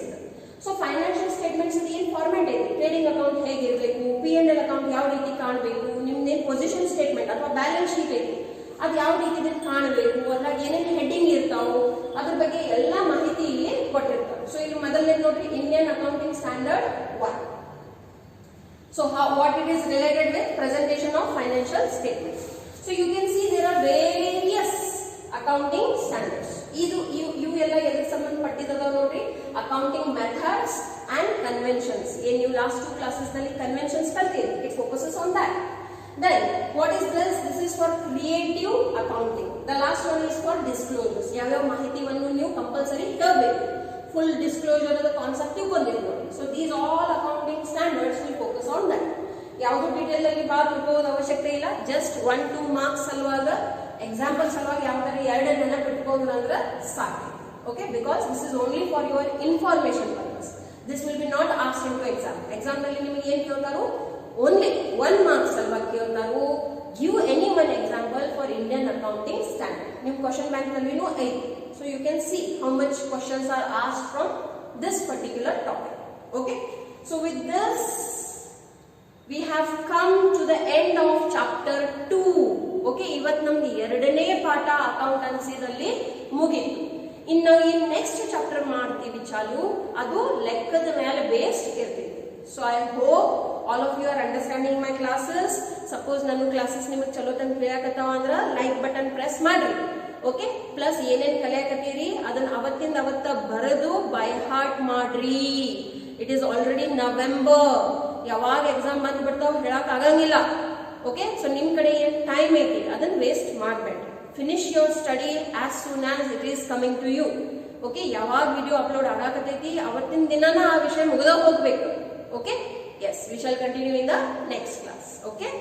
So financial statements ಏನ್ ಫಾರ್ಮ್ಯಾಟ್ ಐತಿ, ಟ್ರೇಡಿಂಗ್ ಅಕೌಂಟ್ ಹೇಗಿರ್ಬೇಕು, P&L ಅಕೌಂಟ್ ಯಾವ ರೀತಿ ಕಾಣಬೇಕು, ನಿಮ್ದೇನ್ ಪೊಸಿಷನ್ ಸ್ಟೇಟ್ಮೆಂಟ್ ಅಥವಾ ಬ್ಯಾಲೆನ್ಸ್ ಶೀಟ್ ಐತಿ ಅದು ಯಾವ ರೀತಿ ಕಾಣಬೇಕು, ಅದ್ರಾಗ ಏನೇನು ಹೆಡ್ಡಿಂಗ್ ಇರ್ತಾವು, ಅದ್ರ ಬಗ್ಗೆ ಎಲ್ಲಾ ಮಾಹಿತಿ ಇಲ್ಲಿ ಕೊಟ್ಟಿರ್ತಾರೆ. ಸೊ ಇಲ್ಲಿ ಮೊದಲನೇ ನೋಡ್ರಿ, Indian accounting standard 1. So what it is related with presentation of financial statements. So you can see there are various accounting standards. ಇವು ಎಲ್ಲ ಎದಕ್ಕೆ ಸಂಬಂಧಪಟ್ಟಿದ್ದವ ನೋಡ್ರಿ, ಅಕೌಂಟಿಂಗ್ ಮೆಥಡ್ಸ್ ಅಂಡ್ ಕನ್ವೆನ್ಷನ್ಸ್. ಏನ್ ನೀವು ಲಾಸ್ಟ್ 2 ಕ್ಲಾಸಸ್ ನಲ್ಲಿ ಕನ್ವೆನ್ಷನ್ಸ್ ಕಲ್ತೀರಿ, it focuses on that. Then what is this? This is for creative accounting. The last one is for disclosures. ಯಾವ್ಯಾವ ಮಾಹಿತಿಯನ್ನು ನೀವು ಕಂಪಲ್ಸರಿ ಹೇಳಬೇಕು. Full disclosure the concept ತಿಳ್ಕೊಂಡಿರಿ ನೋಡಿ. So these all accounting standards will focus on that. ಯಾವುದು detail ಅಲ್ಲಿ ಬಹಳ ತಿಳ್ಕೊಳ್ಳೋದು ಅವಶ್ಯಕತೆ ಇಲ್ಲ. ಜಸ್ಟ್ 1-2 ಮಾರ್ಕ್ಸ್ ಸಲುವಾಗ, ಎಕ್ಸಾಂಪಲ್ ಸಲುವಾಗ ಯಾವ ತರ 2 ನೆನಪಿಟ್ಕೊಂಡ್ರು ಅಂದ್ರೆ ಸಾಕು. Okay, because this is only for your information purpose. This will be not asked into exam. Exam ನಲ್ಲಿ ನಿಮಗೆ ಏನು ಕೇಳ್ತಾರೋ, only 1 mark ಸಲುವಾಗಿ ಕೇಳ್ತಾರೋ. Give any one example for Indian accounting standard. ನಿಮ್ಮ ಕ್ವೆಶ್ಚನ್ ಬ್ಯಾಂಕ್ ನಲ್ಲಿನೂ ಐತಿ. So you can see how much questions are asked from this particular topic. Okay, so with this we have come to the end of chapter 2. Okay, ಇವತ್ತು ನಮ್ದು 2ನೇ ಪಾಠ accountancy ದಲ್ಲಿ ಮುಗಿತು. ಇನ್ನು ಈ ನೆಕ್ಸ್ಟ್ ಚಾಪ್ಟರ್ ಮಾಡ್ತೀವಿ ಚಾಲು, ಅದು ಲೆಕ್ಕದ ಮೇಲೆ ಬೇಸ್ಡ್ ಇರ್ತೈತಿ. So I hope all of you are understanding my classes. Suppose nanu classes ನಿಮಗೆ ಚಲೋ ತಂದು ತಿಳಿಯಾಕತ್ತಾವ ಅಂದ್ರೆ ಲೈಕ್ ಬಟನ್ ಪ್ರೆಸ್ ಮಾಡ್ರಿ. ಓಕೆ, ಪ್ಲಸ್ ಏನೇನ್ ಕಲಿಯಾಕತ್ತೀರಿ ಅದನ್ನ ಅವತ್ತಿಂದ ಅವತ್ತ ಬರೆದು ಬೈ ಹಾರ್ಟ್ ಮಾಡ್ರಿ. ಇಟ್ ಈಸ್ ಆಲ್ರೆಡಿ ನವೆಂಬರ್, ಯಾವಾಗ ಎಕ್ಸಾಮ್ ಬಂದ್ ಬಿಡ್ತಾವ ಹೇಳಕ್ ಆಗಂಗಿಲ್ಲ. ಓಕೆ, ಸೊ ನಿಮ್ ಕಡೆ ಏನ್ ಟೈಮ್ ಐತಿ ಅದನ್ನ ವೇಸ್ಟ್ ಮಾಡಬೇಡ್ರಿ. Finish your study as soon as it is coming to you. Okay, ಯಾವಾಗ ವಿಡಿಯೋ ಅಪ್ಲೋಡ್ ಆಗಾಕತೈತಿ ಅವತ್ತಿನ ದಿನಾನ ಆ ವಿಷಯ ಮುಗಿದ ಹೋಗ್ಬೇಕು. Okay, yes, we shall continue in the next class. Okay.